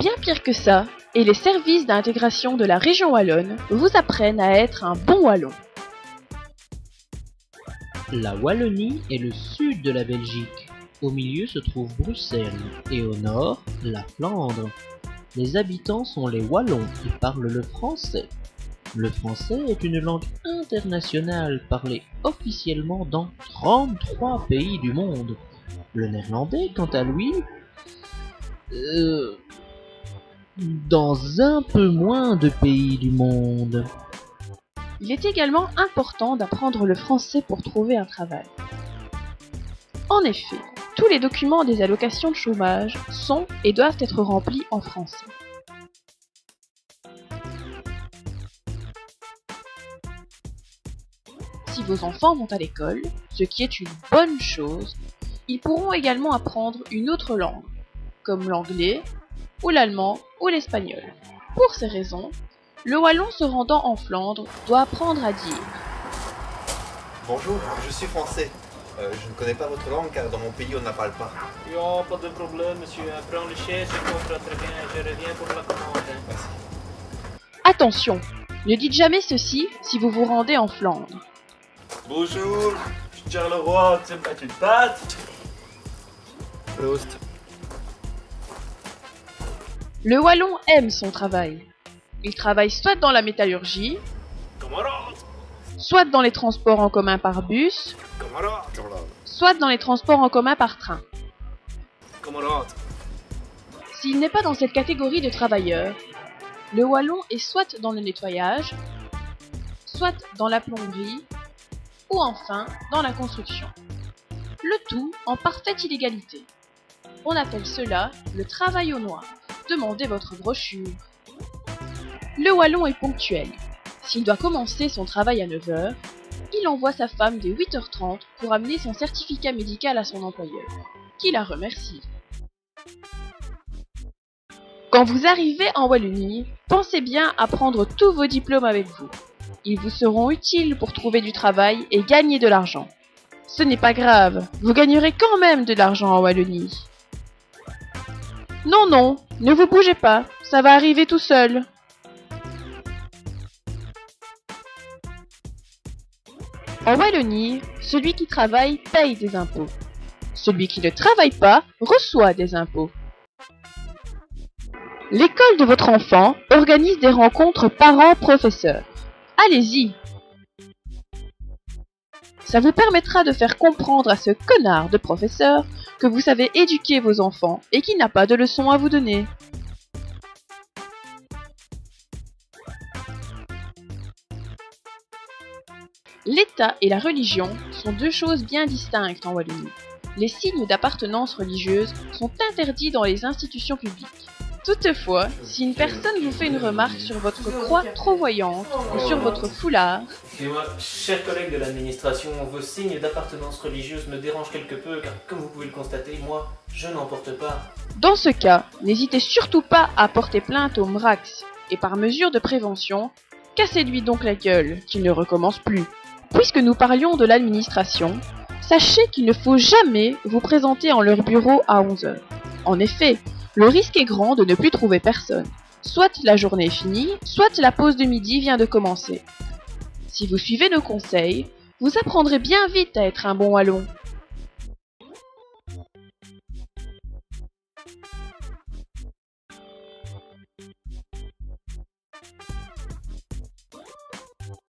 bien pire que ça, et les services d'intégration de la région wallonne vous apprennent à être un bon wallon. La Wallonie est le sud de la Belgique. Au milieu se trouve Bruxelles et au nord, la Flandre. Les habitants sont les Wallons et parlent le français. Le français est une langue internationale parlée officiellement dans 33 pays du monde. Le néerlandais, quant à lui, dans un peu moins de pays du monde. Il est également important d'apprendre le français pour trouver un travail. En effet, tous les documents des allocations de chômage sont et doivent être remplis en français. Si vos enfants vont à l'école, ce qui est une bonne chose, ils pourront également apprendre une autre langue, comme l'anglais, ou l'allemand, ou l'espagnol. Pour ces raisons, le wallon se rendant en Flandre doit apprendre à dire « Bonjour, je suis français. Je ne connais pas votre langue car dans mon pays on ne la parle pas. » Ja, pas de problème, monsieur. Prends le chaise, je comprends très bien. Je reviens pour la commande. Merci. Attention, ne dites jamais ceci si vous vous rendez en Flandre. Bonjour, je suis Charleroi, tu sais me mettre une pâte? Prost. Le wallon aime son travail. Il travaille soit dans la métallurgie, Camarade, soit dans les transports en commun par bus, camarade, soit dans les transports en commun par train. camarade. S'il n'est pas dans cette catégorie de travailleurs, le wallon est soit dans le nettoyage, soit dans la plomberie, ou enfin dans la construction. Le tout en parfaite illégalité. On appelle cela le travail au noir. Demandez votre brochure. Le wallon est ponctuel. S'il doit commencer son travail à 9 h, il envoie sa femme dès 8 h 30 pour amener son certificat médical à son employeur, qui la remercie. Quand vous arrivez en Wallonie, pensez bien à prendre tous vos diplômes avec vous. Ils vous seront utiles pour trouver du travail et gagner de l'argent. Ce n'est pas grave, vous gagnerez quand même de l'argent en Wallonie. Non, non, ne vous bougez pas, ça va arriver tout seul. En Wallonie, celui qui travaille paye des impôts. Celui qui ne travaille pas reçoit des impôts. L'école de votre enfant organise des rencontres parents-professeurs. Allez-y! Ça vous permettra de faire comprendre à ce connard de professeur que vous savez éduquer vos enfants et qu'il n'a pas de leçons à vous donner. L'État et la religion sont deux choses bien distinctes en Wallonie. Les signes d'appartenance religieuse sont interdits dans les institutions publiques. Toutefois, si une personne vous fait une remarque sur votre croix trop voyante ou sur votre foulard... Excusez-moi, chers collègues de l'administration, vos signes d'appartenance religieuse me dérangent quelque peu car, comme vous pouvez le constater, moi, je n'en porte pas. Dans ce cas, n'hésitez surtout pas à porter plainte au MRAX et par mesure de prévention, cassez-lui donc la gueule, qu'il ne recommence plus. Puisque nous parlions de l'administration, sachez qu'il ne faut jamais vous présenter en leur bureau à 11 h. En effet, le risque est grand de ne plus trouver personne. Soit la journée est finie, soit la pause de midi vient de commencer. Si vous suivez nos conseils, vous apprendrez bien vite à être un bon wallon.